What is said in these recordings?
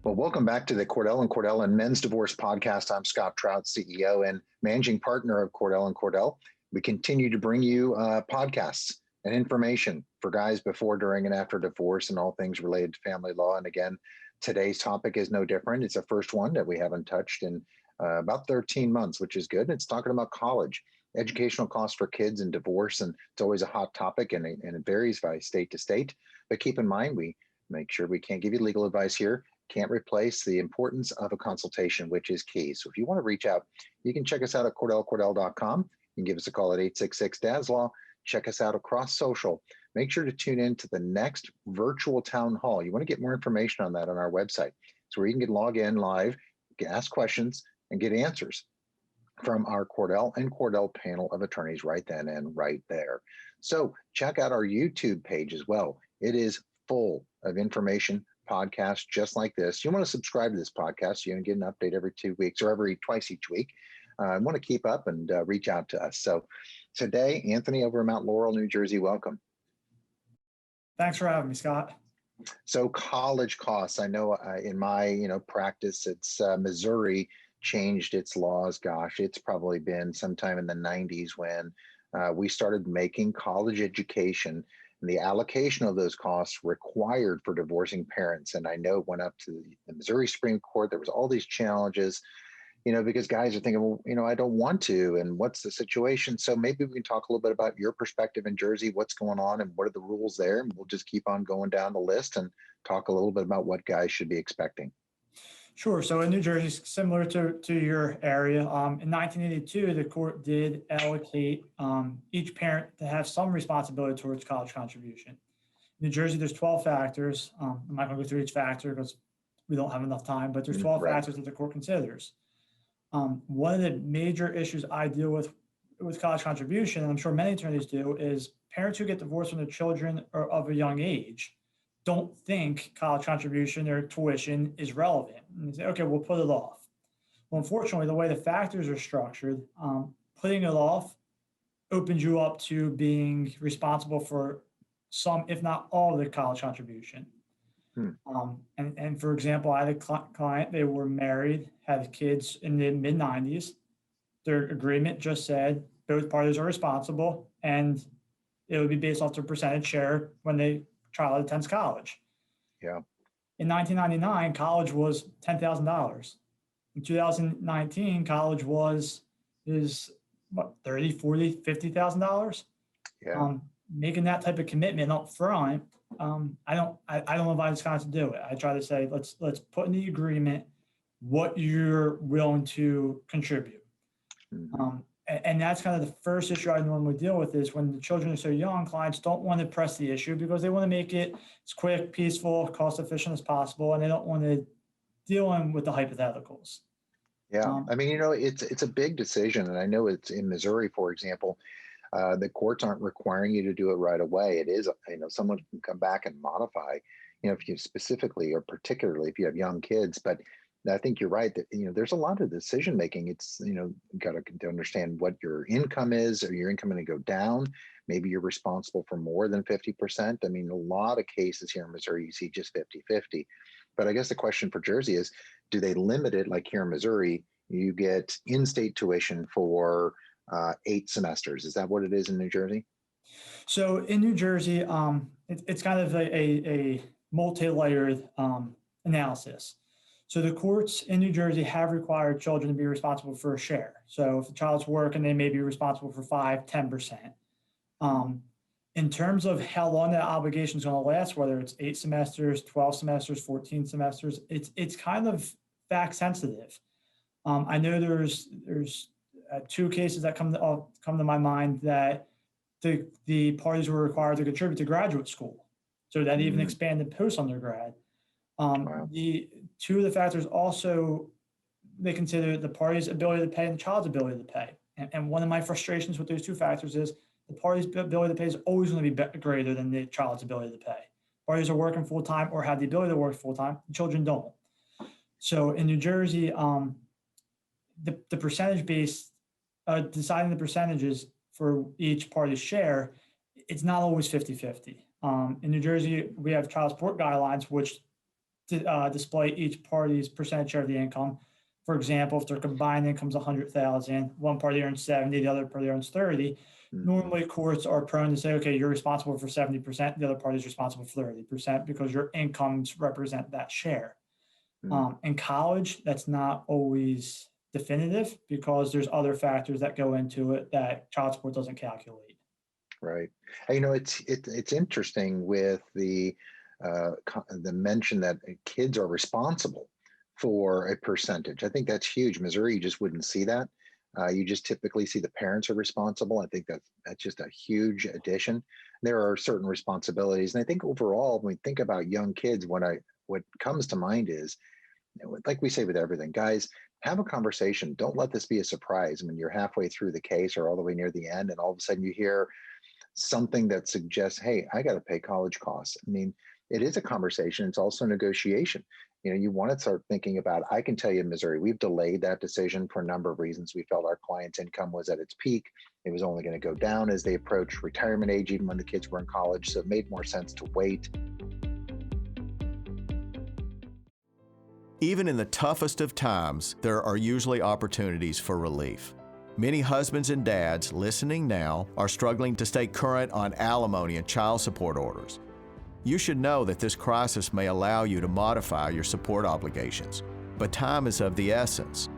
Well, welcome back to the Cordell and Men's Divorce Podcast. I'm Scott Trout, CEO and managing partner of Cordell and Cordell. We continue to bring you podcasts and information for guys before, during, and after divorce and all things related to family law. And again, today's topic is no different. It's the first one that we haven't touched in about 13 months, which is good. And it's talking about college, educational costs for kids and divorce. And it's always a hot topic and it varies by state to state. But keep in mind, we make sure we can't give you legal advice here. Can't replace the importance of a consultation, which is key. So if you want to reach out, you can check us out at CordellCordell.com. You can give us a call at 866-DAS-LAW. Check us out across social. Make sure to tune in to the next virtual town hall. You want to get more information on that on our website. So where you can log in live, you can ask questions and get answers from our Cordell and Cordell panel of attorneys right then and right there. So check out our YouTube page as well. It is full of information, podcasts just like this. You want to subscribe to this podcast. So you can get an update every 2 weeks or twice each week. I want to keep up and reach out to us. So today, Anthony over in Mount Laurel, New Jersey, welcome. Thanks for having me, Scott. So college costs, I know in my practice, it's Missouri changed its laws. Gosh, it's probably been sometime in the 90s when we started making college education and the allocation of those costs required for divorcing parents. And I know it went up to the Missouri Supreme Court. There was all these challenges, because guys are thinking, well, I don't want to, and what's the situation? So maybe we can talk a little bit about your perspective in Jersey, what's going on and what are the rules there? And we'll just keep on going down the list and talk a little bit about what guys should be expecting. Sure. So in New Jersey, similar to your area, in 1982, the court did allocate each parent to have some responsibility towards college contribution. In New Jersey, there's 12 factors. I'm not going to go through each factor because we don't have enough time, but there's 12 factors that the court considers. One of the major issues I deal with college contribution, and I'm sure many attorneys do, is parents who get divorced when their children are of a young age don't think college contribution or tuition is relevant. And they say, okay, we'll put it off. Well, unfortunately, the way the factors are structured, putting it off opens you up to being responsible for some, if not all, of the college contribution. And for example, I had a client, they were married, had kids in the mid-90s. Their agreement just said both parties are responsible and it would be based off their percentage share when the child attends college. Yeah. In 1999, college was $10,000. In 2019, college is what, $30,000, $40,000, $50,000? Yeah. Making that type of commitment up front, I don't know if I was going to do it. I try to say, let's put in the agreement what you're willing to contribute. Mm-hmm. And that's kind of the first issue I normally deal with is when the children are so young, clients don't want to press the issue because they want to make it as quick, peaceful, cost efficient as possible, and they don't want to deal with the hypotheticals. Yeah, it's a big decision, and I know it's in Missouri, for example. The courts aren't requiring you to do it right away. It is, someone can come back and modify, if you specifically or particularly if you have young kids. But I think you're right that, there's a lot of decision making. It's, you got to understand what your income is. Or your income going to go down? Maybe you're responsible for more than 50%. I mean, a lot of cases here in Missouri, you see just 50-50. But I guess the question for Jersey is, do they limit it like here in Missouri? You get in-state tuition for 8 semesters. Is that what it is in New Jersey? So in New Jersey, it's kind of a multi-layered analysis. So the courts in New Jersey have required children to be responsible for a share. So if the child's working, they may be responsible for 5-10%. In terms of how long that obligation is going to last, whether it's 8 semesters, 12 semesters, 14 semesters, it's kind of fact sensitive. I know there's 2 cases that come to my mind that the parties were required to contribute to graduate school. So that even expanded post-undergrad. Wow. The 2 of the factors also, they consider the party's ability to pay and the child's ability to pay. And one of my frustrations with those 2 factors is the party's ability to pay is always going to be greater than the child's ability to pay. Parties are working full-time or have the ability to work full-time. Children don't. So in New Jersey, the percentage based, deciding the percentages for each party's share, it's not always 50-50. In New Jersey, we have child support guidelines, which display each party's percentage share of the income. For example, if their combined income's 100,000, one party earns 70, the other party earns 30. Normally, courts are prone to say, okay, you're responsible for 70%, the other party is responsible for 30% because your incomes represent that share. In college, that's not always definitive because there's other factors that go into it that child support doesn't calculate. Right. It's interesting with the mention that kids are responsible for a percentage. I think that's huge. Missouri, you just wouldn't see that. You just typically see the parents are responsible. I think that's just a huge addition. There are certain responsibilities, and I think overall, when we think about young kids, what comes to mind is, like we say with everything, guys, have a conversation. Don't let this be a surprise when you're halfway through the case or all the way near the end, and all of a sudden you hear something that suggests, hey, I got to pay college costs. I mean, it is a conversation. It's also negotiation. You want to start thinking about, I can tell you in Missouri, we've delayed that decision for a number of reasons. We felt our clients' income was at its peak. It was only going to go down as they approached retirement age, even when the kids were in college. So it made more sense to wait. Even in the toughest of times, there are usually opportunities for relief. Many husbands and dads listening now are struggling to stay current on alimony and child support orders. You should know that this crisis may allow you to modify your support obligations, but time is of the essence.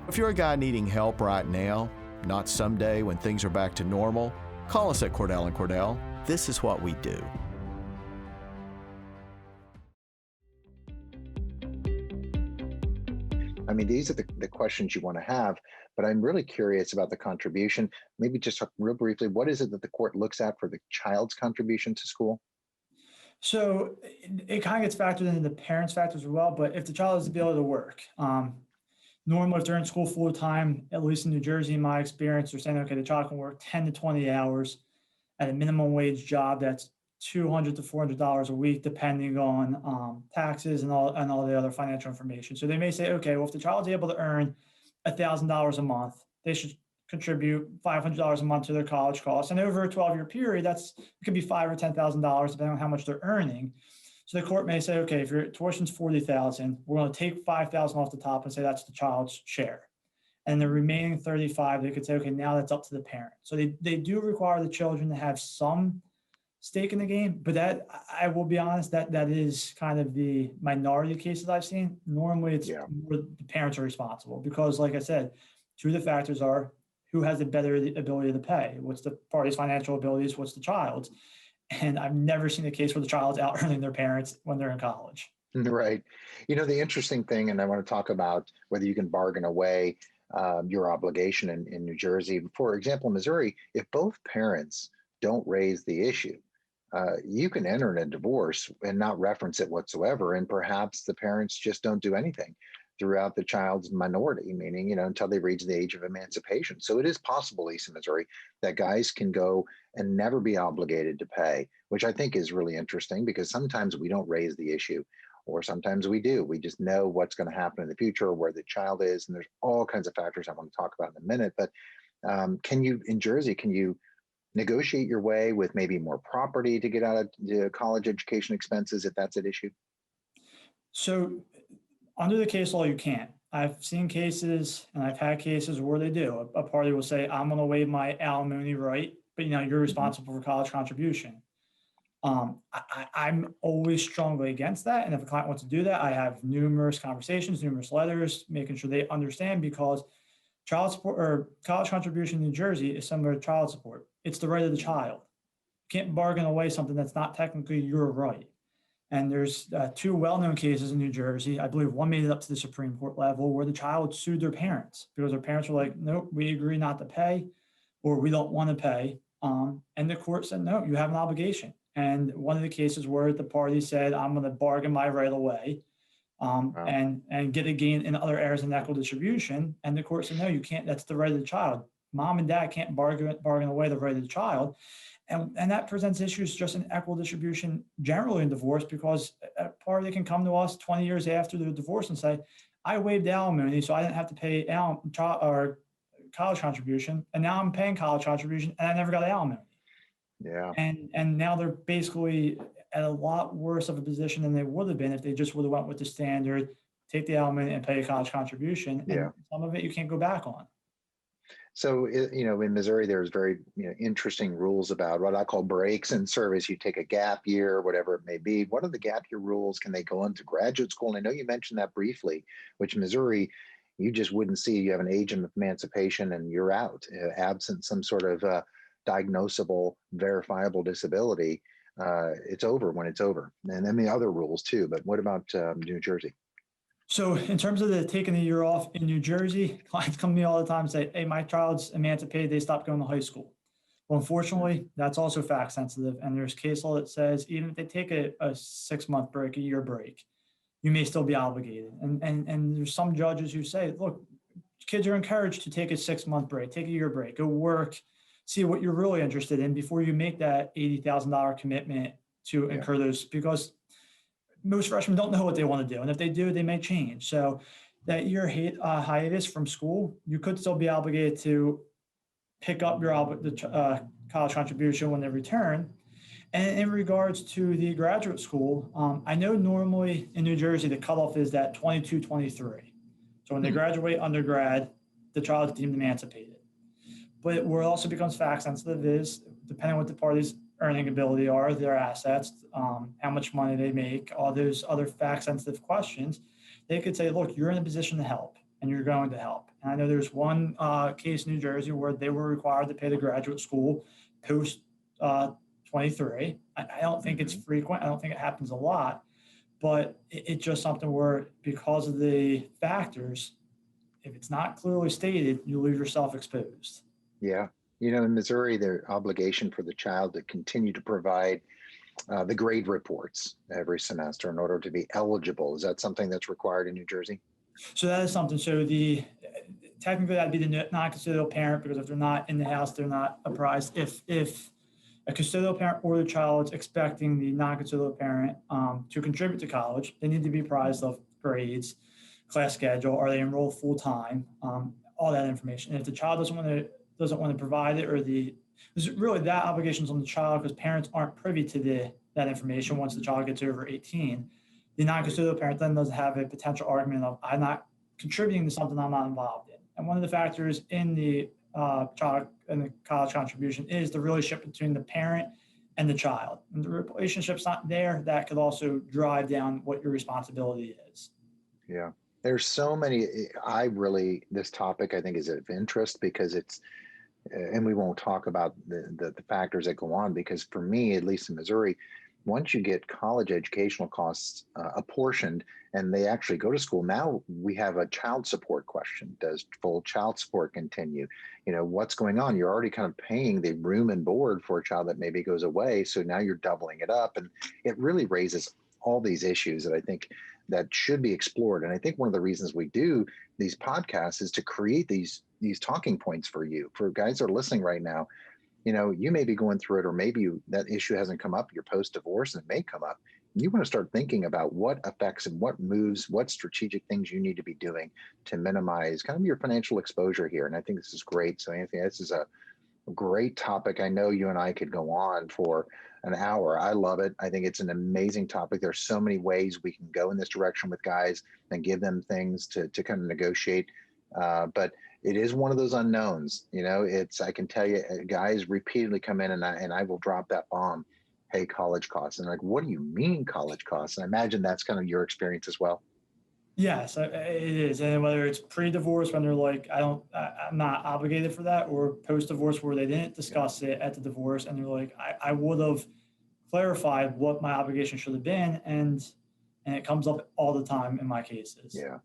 If you're a guy needing help right now, not someday when things are back to normal, call us at Cordell and Cordell. This is what we do. I mean, these are the questions you want to have, but I'm really curious about the contribution. Maybe just talk real briefly, what is it that the court looks at for the child's contribution to school? So it kind of gets factored into the parents' factors as well, but if the child has the ability to work, normally if they're in school full time, at least in New Jersey, in my experience, they're saying, okay, the child can work 10 to 20 hours at a minimum wage job that's $200 to $400 a week, depending on taxes and all the other financial information. So they may say, okay, well, if the child's able to earn $1,000 a month, they should contribute $500 a month to their college costs. And over a 12-year period, it could be $5,000 or $10,000, depending on how much they're earning. So the court may say, okay, if your tuition's $40,000, we're going to take $5,000 off the top and say that's the child's share. And the remaining 35, they could say, okay, now that's up to the parent. So they do require the children to have some stake in the game, but that, I will be honest, that is kind of the minority of cases I've seen. Normally it's more the parents are responsible because, like I said, two of the factors are who has the better ability to pay. What's the party's financial abilities? What's the child's? And I've never seen a case where the child's out earning their parents when they're in college. Right. The interesting thing, and I want to talk about whether you can bargain away your obligation in New Jersey. For example, in Missouri, if both parents don't raise the issue, you can enter in a divorce and not reference it whatsoever. And perhaps the parents just don't do anything throughout the child's minority, meaning, until they reach the age of emancipation. So it is possible, at least in Missouri, that guys can go and never be obligated to pay, which I think is really interesting because sometimes we don't raise the issue or sometimes we do. We just know what's going to happen in the future or where the child is. And there's all kinds of factors I want to talk about in a minute. But in Jersey, can you negotiate your way with maybe more property to get out of the college education expenses if that's at issue? So under the case law, you can't. I've seen cases and I've had cases where they do. A party will say, I'm going to waive my alimony right, but you're responsible for college contribution. I'm always strongly against that. And if a client wants to do that, I have numerous conversations, numerous letters, making sure they understand because child support or college contribution in New Jersey is similar to child support. It's the right of the child. You can't bargain away something that's not technically your right. And there's two well-known cases in New Jersey. I believe one made it up to the Supreme Court level where the child sued their parents because their parents were like, nope, we agree not to pay or we don't want to pay. And the court said, no, you have an obligation. And one of the cases where the party said, I'm going to bargain my right away and get a gain in other areas in equitable distribution. And the court said, no, you can't. That's the right of the child. Mom and dad can't bargain away the right of the child. And that presents issues just in equitable distribution generally in divorce because a party can come to us 20 years after the divorce and say, I waived alimony, so I didn't have to pay college contribution. And now I'm paying college contribution and I never got alimony. Yeah. And now they're basically at a lot worse of a position than they would have been if they just would have went with the standard, take the alimony and pay a college contribution. Yeah. And some of it you can't go back on. So, in Missouri, there's very interesting rules about what I call breaks in service. You take a gap year, whatever it may be. What are the gap year rules? Can they go into graduate school? And I know you mentioned that briefly, which Missouri, you just wouldn't see. You have an age of emancipation and you're out, absent some sort of diagnosable, verifiable disability. It's over when it's over. And then the other rules too. But what about New Jersey? So in terms of the taking a year off in New Jersey, clients come to me all the time and say, hey, my child's emancipated, they stopped going to high school. Well, unfortunately, that's also fact sensitive. And there's case law that says even if they take a 6-month break, a year break, you may still be obligated. And there's some judges who say, look, kids are encouraged to take a 6-month break, take a year break, go work, see what you're really interested in before you make that $80,000 commitment to incur those, because most freshmen don't know what they want to do. And if they do, they may change. So that year hiatus from school, you could still be obligated to pick up your college contribution when they return. And in regards to the graduate school, I know normally in New Jersey, the cutoff is that 22, 23. So when they graduate undergrad, the child is deemed emancipated. But where it also becomes fact sensitive is depending on what the party's earning ability are, their assets, how much money they make, all those other fact sensitive questions, they could say, look, you're in a position to help and you're going to help. And I know there's one case in New Jersey where they were required to pay the graduate school post 23. I don't think it's frequent. I don't think it happens a lot, but it's just something where because of the factors, if it's not clearly stated, you leave yourself exposed. Yeah. In Missouri, their obligation for the child to continue to provide the grade reports every semester in order to be eligible. Is that something that's required in New Jersey? So that is something. So technically that'd be the non-custodial parent, because if they're not in the house, they're not apprised. If a custodial parent or the child is expecting the non-custodial parent to contribute to college, they need to be apprised of grades, class schedule, are they enrolled full time, all that information. And if the child doesn't want to provide it, or really that obligation's on the child because parents aren't privy to that information once the child gets over 18. The non-custodial parent then does have a potential argument of, I'm not contributing to something I'm not involved in. And one of the factors in the child and the college contribution is the relationship between the parent and the child. And the relationship's not there, that could also drive down what your responsibility is. Yeah. There's so many, this topic I think is of interest because it's, and we won't talk about the factors that go on, because for me, at least in Missouri, once you get college educational costs apportioned and they actually go to school, now we have a child support question. Does full child support continue? What's going on? You're already kind of paying the room and board for a child that maybe goes away. So now you're doubling it up. And it really raises all these issues that I think that should be explored. And I think one of the reasons we do these podcasts is to create these talking points for guys that are listening right now. You may be going through it, or maybe that issue hasn't come up, you're post-divorce, and it may come up. You want to start thinking about what effects and what moves, what strategic things you need to be doing to minimize kind of your financial exposure here. And I think this is great. So Anthony, this is a great topic. I know you and I could go on for an hour. I love it. I think it's an amazing topic. There's so many ways we can go in this direction with guys and give them things to kind of negotiate. But it is one of those unknowns. I can tell you, guys repeatedly come in and I will drop that bomb. Hey, college costs. And like, what do you mean college costs? And I imagine that's kind of your experience as well. Yes, it is. And whether it's pre-divorce when they're like, I'm not obligated for that, or post-divorce where they didn't discuss it at the divorce and they're like, I would have clarified what my obligation should have been. And it comes up all the time in my cases. Yeah.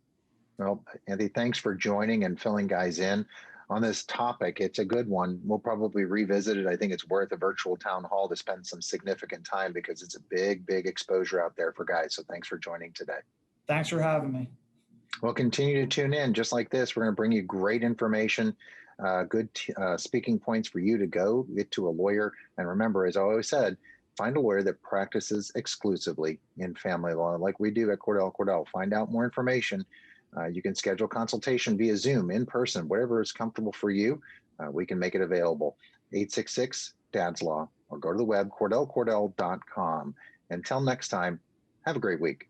Well, Andy, thanks for joining and filling guys in on this topic. It's a good one. We'll probably revisit it. I think it's worth a virtual town hall to spend some significant time because it's a big, big exposure out there for guys. So thanks for joining today. Thanks for having me. Well, continue to tune in just like this. We're going to bring you great information, good speaking points for you to go get to a lawyer. And remember, as I always said, find a lawyer that practices exclusively in family law like we do at Cordell Cordell. Find out more information. You can schedule consultation via Zoom, in person, whatever is comfortable for you. We can make it available. 866-DADS-LAW, or go to the web, cordellcordell.com. Until next time, have a great week.